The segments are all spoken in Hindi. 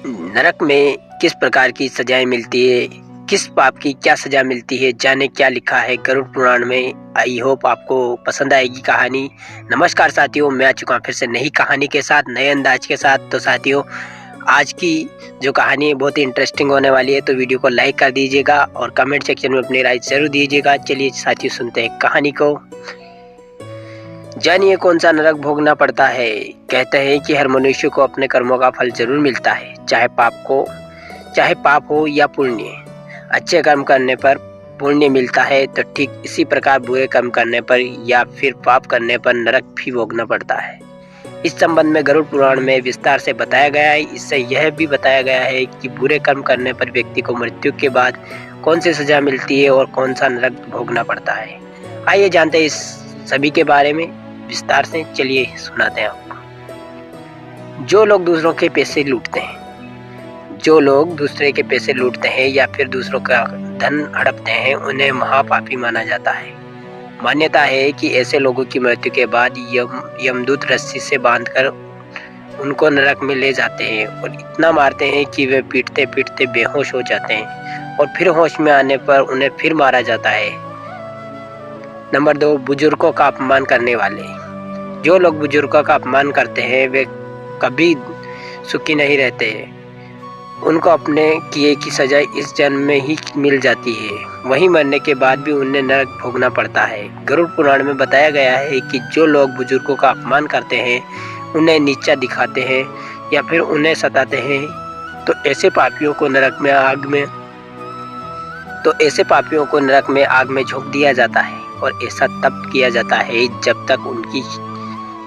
नरक में किस प्रकार की सजाएं मिलती है, किस पाप की क्या सजा मिलती है, जाने क्या लिखा है गरुड़ पुराण में। आई होप आपको पसंद आएगी कहानी। नमस्कार साथियों, मैं आ चुका हूं फिर से नई कहानी के साथ, नए अंदाज के साथ। तो साथियों, आज की जो कहानी है बहुत ही इंटरेस्टिंग होने वाली है, तो वीडियो को लाइक कर दीजिएगा और कमेंट सेक्शन में अपनी राय जरूर दीजिएगा। चलिए साथियों, सुनते हैं कहानी को। जानिए कौन सा नरक भोगना पड़ता है। कहते हैं कि हर मनुष्य को अपने कर्मों का फल जरूर मिलता है, चाहे पाप हो या पुण्य। अच्छे कर्म करने पर पुण्य मिलता है, तो ठीक इसी प्रकार बुरे कर्म करने पर या फिर पाप करने पर नरक भी भोगना पड़ता है। इस संबंध में गरुड़ पुराण में विस्तार से बताया गया है। इससे यह भी बताया गया है कि बुरे कर्म करने पर व्यक्ति को मृत्यु के बाद कौन सी सजा मिलती है और कौन सा नरक भोगना पड़ता है। आइए जानते हैं इस सभी के बारे में विस्तार से। चलिए सुनाते हैं आपको। जो लोग दूसरों के पैसे लूटते हैं या फिर दूसरों का धन हड़पते हैं, उन्हें महापापी माना जाता है। मान्यता है कि ऐसे लोगों की मृत्यु के बाद यमदूत रस्सी से बांधकर उनको नरक में ले जाते हैं और इतना मारते हैं कि वे पीटते पीटते बेहोश हो जाते हैं और फिर होश में आने पर उन्हें फिर मारा जाता है। नंबर 2, बुजुर्गों का अपमान करने वाले। जो लोग बुजुर्गों का अपमान करते हैं वे कभी सुखी नहीं रहते। उनको अपने किए की सजा इस जन्म में ही मिल जाती है, वहीं मरने के बाद भी उन्हें नरक भोगना पड़ता है। गरुड़ पुराण में बताया गया है कि जो लोग बुजुर्गों का अपमान करते हैं, उन्हें नीचा दिखाते हैं या फिर उन्हें सताते हैं, तो ऐसे पापियों को नरक में आग में झोंक दिया जाता है। और ऐसा तब किया जाता है जब तक उनकी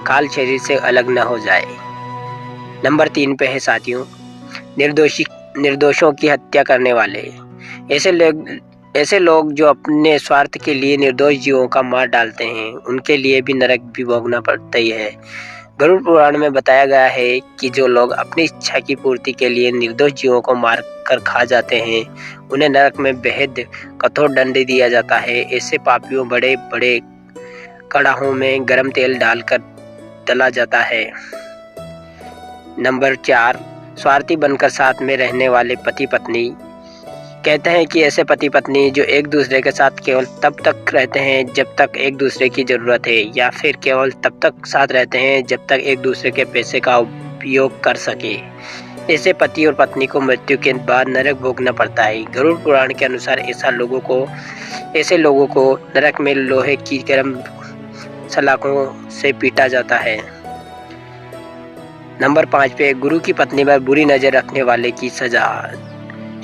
काल शरीर से अलग न हो जाए। नंबर 3 पे है साथियों, निर्दोषों की हत्या करने वाले। ऐसे लोग जो अपने स्वार्थ के लिए निर्दोष जीवों का मार डालते हैं, उनके लिए भी नरक भी भोगना पड़ता ही है। गरुड़ पुराण में बताया गया है कि जो लोग अपनी इच्छा की पूर्ति के लिए निर्दोष जीवों को मार कर खा जाते हैं, उन्हें नरक में बेहद कठोर दंड दिया जाता है। ऐसे पापियों बड़े बड़े कड़ाहों में गर्म तेल डालकर तला जाता है। नंबर 4, स्वार्थी बनकर साथ में रहने वाले पति पत्नी। कहते हैं कि ऐसे पति पत्नी जो एक दूसरे के साथ केवल तब तक रहते हैं जब तक एक दूसरे की जरूरत है, या फिर केवल तब तक साथ रहते हैं जब तक एक दूसरे के पैसे का उपयोग कर सके, ऐसे पति और पत्नी को मृत्यु के बाद नरक भोगना पड़ता है। गरुड़ पुराण के अनुसार ऐसे लोगों को नरक में लोहे की गर्म सलाखों से पीटा जाता है। नंबर 5 पे, गुरु की पत्नी पर बुरी नजर रखने वाले की सजा।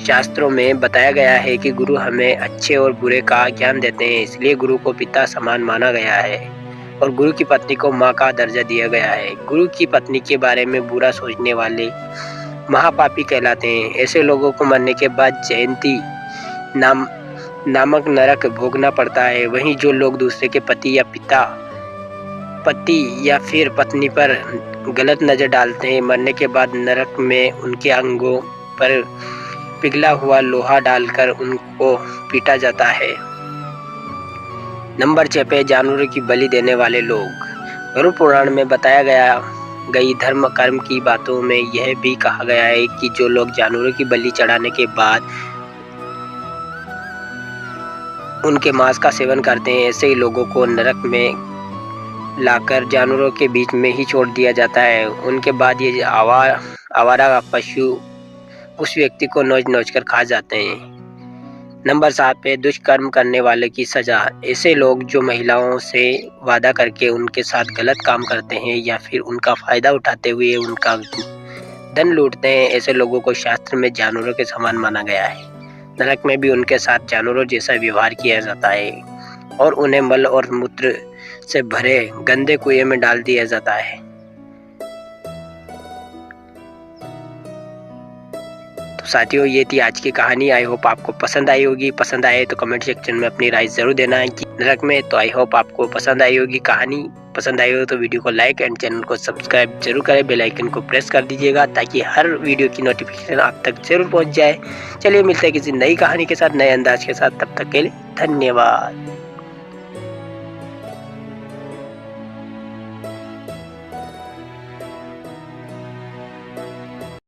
शास्त्रों में बताया गया है कि गुरु हमें अच्छे और बुरे का ज्ञान देते हैं, इसलिए गुरु को पिता समान माना गया है और गुरु की पत्नी को माँ का दर्जा दिया गया है। गुरु की पत्नी के बारे में बुरा सोचने वाले महापापी कहलाते हैं। ऐसे लोगों को मरने के बाद जयंती नामक नरक भोगना पड़ता है। वहीं जो लोग दूसरे के पति या फिर पत्नी पर गलत नजर डालते हैं, मरने के बाद नरक में उनके अंगों पर पिघला हुआ लोहा डालकर उनको पीटा जाता है। नंबर 6 पे, जानवरों की बलि देने वाले लोग। गरुड़ पुराण में बताया गई धर्म कर्म की बातों में यह भी कहा गया है कि जो लोग जानवरों की बलि चढ़ाने के बाद उनके मांस का सेवन करते हैं, ऐसे ही लोगों को नरक में लाकर जानवरों के बीच में ही छोड़ दिया जाता है। उनके बाद ये आवारा पशु उस व्यक्ति को नोच कर खा जाते हैं। नंबर 7 पे, दुष्कर्म करने वाले की सजा। ऐसे लोग जो महिलाओं से वादा करके उनके साथ गलत काम करते हैं या फिर उनका फायदा उठाते हुए उनका धन लूटते हैं, ऐसे लोगों को शास्त्र में जानवरों के समान माना गया है। नरक में भी उनके साथ जानवरों जैसा व्यवहार किया जाता है और उन्हें मल और मूत्र से भरे गंदे कुएं में डाल दिया जाता है। तो साथियों, ये थी आज की कहानी। आई होप आपको पसंद आई होगी। पसंद आए तो कमेंट सेक्शन में अपनी राय जरूर देना कि नरक में। तो आई होप आपको पसंद आई होगी कहानी। पसंद आई हो तो वीडियो को लाइक एंड चैनल को सब्सक्राइब जरूर करें। बेल आइकन को प्रेस कर दीजिएगा ताकि हर वीडियो की नोटिफिकेशन आप तक जरूर पहुंच जाए। चलिए मिलते हैं किसी नई कहानी के साथ, नए अंदाज के साथ। तब तक के लिए धन्यवाद।